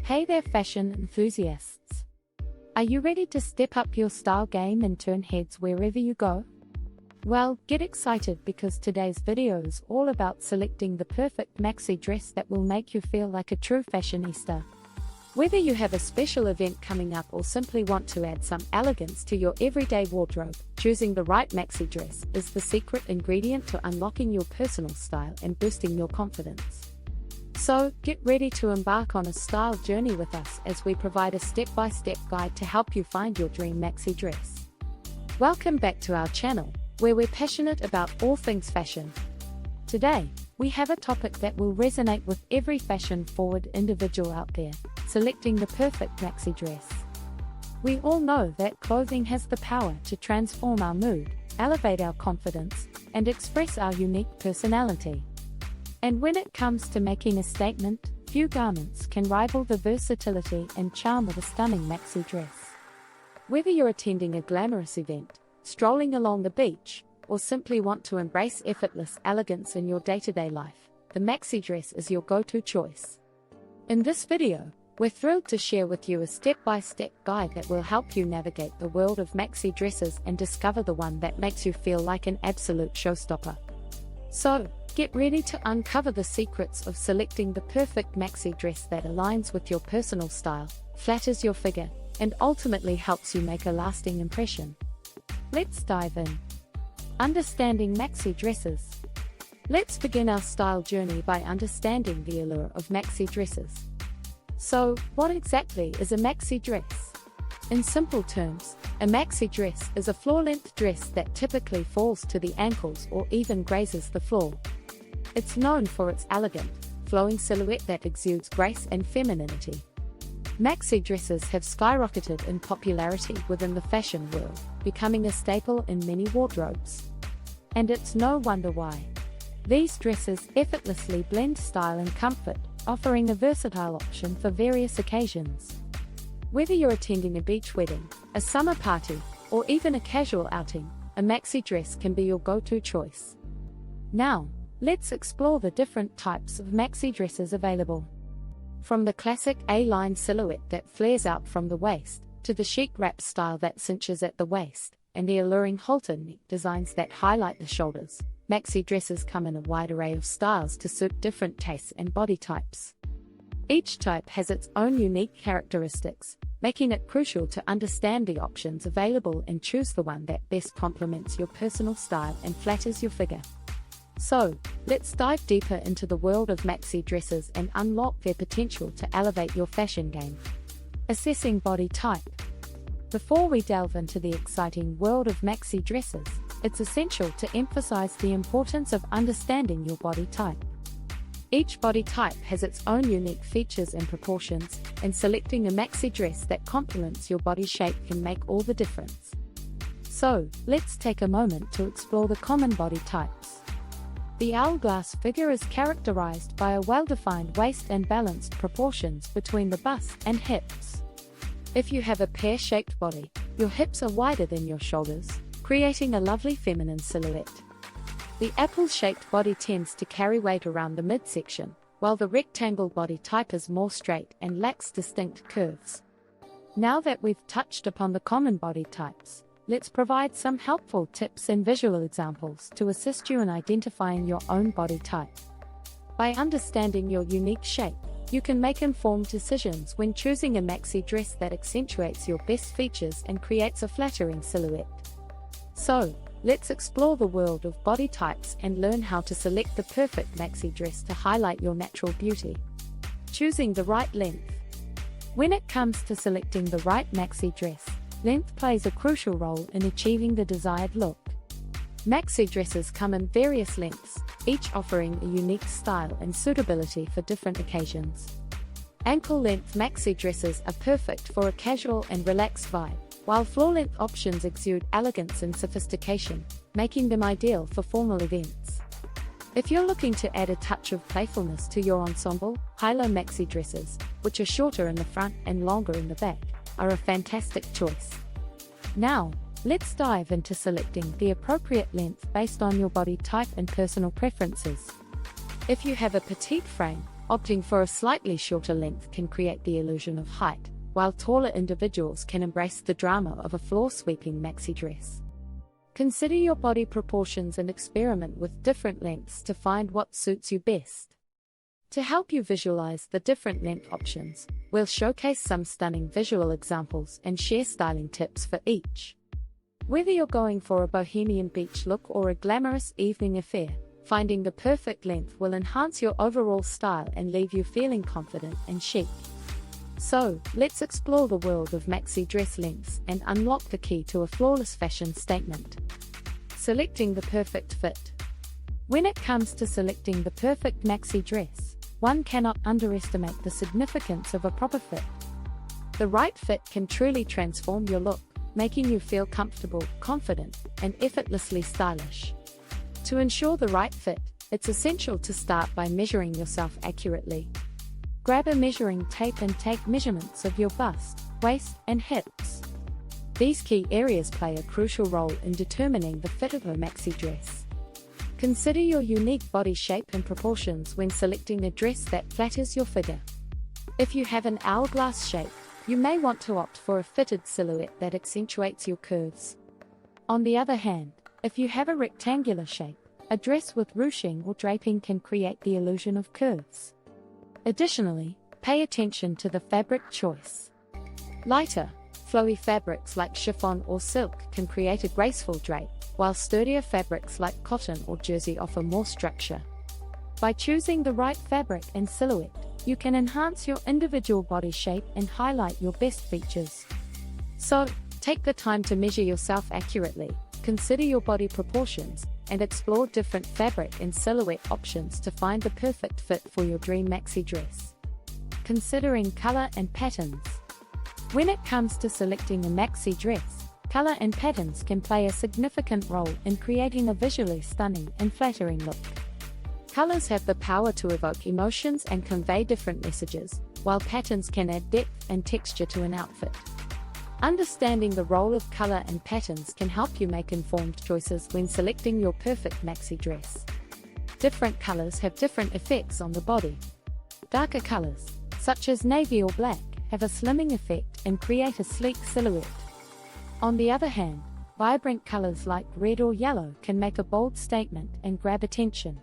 Hey there, fashion enthusiasts! Are you ready to step up your style game and turn heads wherever you go? Well, get excited because today's video is all about selecting the perfect maxi dress that will make you feel like a true fashionista. Whether you have a special event coming up or simply want to add some elegance to your everyday wardrobe, choosing the right maxi dress is the secret ingredient to unlocking your personal style and boosting your confidence. So, get ready to embark on a style journey with us as we provide a step-by-step guide to help you find your dream maxi dress. Welcome back to our channel, where we're passionate about all things fashion. Today, we have a topic that will resonate with every fashion-forward individual out there: selecting the perfect maxi dress. We all know that clothing has the power to transform our mood, elevate our confidence, and express our unique personality. And when it comes to making a statement, few garments can rival the versatility and charm of a stunning maxi dress. Whether you're attending a glamorous event, strolling along the beach, or simply want to embrace effortless elegance in your day-to-day life, the maxi dress is your go-to choice. In this video, we're thrilled to share with you a step-by-step guide that will help you navigate the world of maxi dresses and discover the one that makes you feel like an absolute showstopper. So, get ready to uncover the secrets of selecting the perfect maxi dress that aligns with your personal style, flatters your figure, and ultimately helps you make a lasting impression. Let's dive in. Understanding maxi dresses. Let's begin our style journey by understanding the allure of maxi dresses. So, what exactly is a maxi dress? In simple terms, a maxi dress is a floor-length dress that typically falls to the ankles or even grazes the floor. It's known for its elegant, flowing silhouette that exudes grace and femininity. Maxi dresses have skyrocketed in popularity within the fashion world, becoming a staple in many wardrobes. And it's no wonder why. These dresses effortlessly blend style and comfort, offering a versatile option for various occasions. Whether you're attending a beach wedding, a summer party, or even a casual outing, a maxi dress can be your go-to choice. Now, let's explore the different types of maxi dresses available. From the classic A-line silhouette that flares out from the waist, to the chic wrap style that cinches at the waist, and the alluring halter neck designs that highlight the shoulders, maxi dresses come in a wide array of styles to suit different tastes and body types. Each type has its own unique characteristics, making it crucial to understand the options available and choose the one that best complements your personal style and flatters your figure. So, let's dive deeper into the world of maxi dresses and unlock their potential to elevate your fashion game. Assessing body type. Before we delve into the exciting world of maxi dresses, it's essential to emphasize the importance of understanding your body type. Each body type has its own unique features and proportions, and selecting a maxi dress that complements your body shape can make all the difference. So, let's take a moment to explore the common body types. The hourglass figure is characterized by a well-defined waist and balanced proportions between the bust and hips. If you have a pear-shaped body, your hips are wider than your shoulders, creating a lovely feminine silhouette. The apple-shaped body tends to carry weight around the midsection, while the rectangle body type is more straight and lacks distinct curves. Now that we've touched upon the common body types, let's provide some helpful tips and visual examples to assist you in identifying your own body type. By understanding your unique shape, you can make informed decisions when choosing a maxi dress that accentuates your best features and creates a flattering silhouette. So, let's explore the world of body types and learn how to select the perfect maxi dress to highlight your natural beauty. Choosing the right length. When it comes to selecting the right maxi dress, length plays a crucial role in achieving the desired look. Maxi dresses come in various lengths, each offering a unique style and suitability for different occasions. Ankle-length maxi dresses are perfect for a casual and relaxed vibe, while floor-length options exude elegance and sophistication, making them ideal for formal events. If you're looking to add a touch of playfulness to your ensemble, high-low maxi dresses, which are shorter in the front and longer in the back, are a fantastic choice. Now, let's dive into selecting the appropriate length based on your body type and personal preferences. If you have a petite frame, Opting for a slightly shorter length can create the illusion of height, while taller individuals can embrace the drama of a floor-sweeping maxi dress. Consider your body proportions and experiment with different lengths to find what suits you best. To help you visualize the different length options, we'll showcase some stunning visual examples and share styling tips for each. Whether you're going for a bohemian beach look or a glamorous evening affair, finding the perfect length will enhance your overall style and leave you feeling confident and chic. So, let's explore the world of maxi dress lengths and unlock the key to a flawless fashion statement. Selecting the perfect fit. When it comes to selecting the perfect maxi dress, one cannot underestimate the significance of a proper fit. The right fit can truly transform your look, making you feel comfortable, confident, and effortlessly stylish. To ensure the right fit, it's essential to start by measuring yourself accurately. Grab a measuring tape and take measurements of your bust, waist, and hips. These key areas play a crucial role in determining the fit of a maxi dress. Consider your unique body shape and proportions when selecting a dress that flatters your figure. If you have an hourglass shape, you may want to opt for a fitted silhouette that accentuates your curves. On the other hand, if you have a rectangular shape, a dress with ruching or draping can create the illusion of curves. Additionally, pay attention to the fabric choice. Lighter, flowy fabrics like chiffon or silk can create a graceful drape, while sturdier fabrics like cotton or jersey offer more structure. By choosing the right fabric and silhouette, you can enhance your individual body shape and highlight your best features. So, take the time to measure yourself accurately, consider your body proportions, and explore different fabric and silhouette options to find the perfect fit for your dream maxi dress. Considering color and patterns. When it comes to selecting a maxi dress, color and patterns can play a significant role in creating a visually stunning and flattering look. Colors have the power to evoke emotions and convey different messages, while patterns can add depth and texture to an outfit. Understanding the role of color and patterns can help you make informed choices when selecting your perfect maxi dress. Different colors have different effects on the body. Darker colors, such as navy or black, have a slimming effect and create a sleek silhouette. On the other hand, vibrant colors like red or yellow can make a bold statement and grab attention.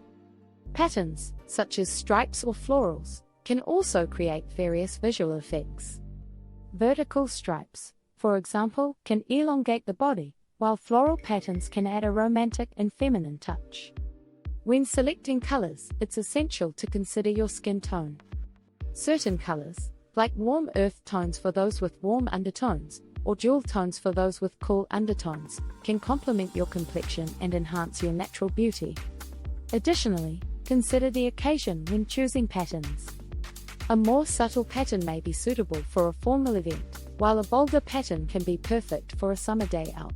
Patterns, such as stripes or florals, can also create various visual effects. Vertical stripes, for example, can elongate the body, while floral patterns can add a romantic and feminine touch. When selecting colors, it's essential to consider your skin tone. Certain colors, like warm earth tones for those with warm undertones, or jewel tones for those with cool undertones, can complement your complexion and enhance your natural beauty. Additionally, consider the occasion when choosing patterns. A more subtle pattern may be suitable for a formal event, while a bolder pattern can be perfect for a summer day out.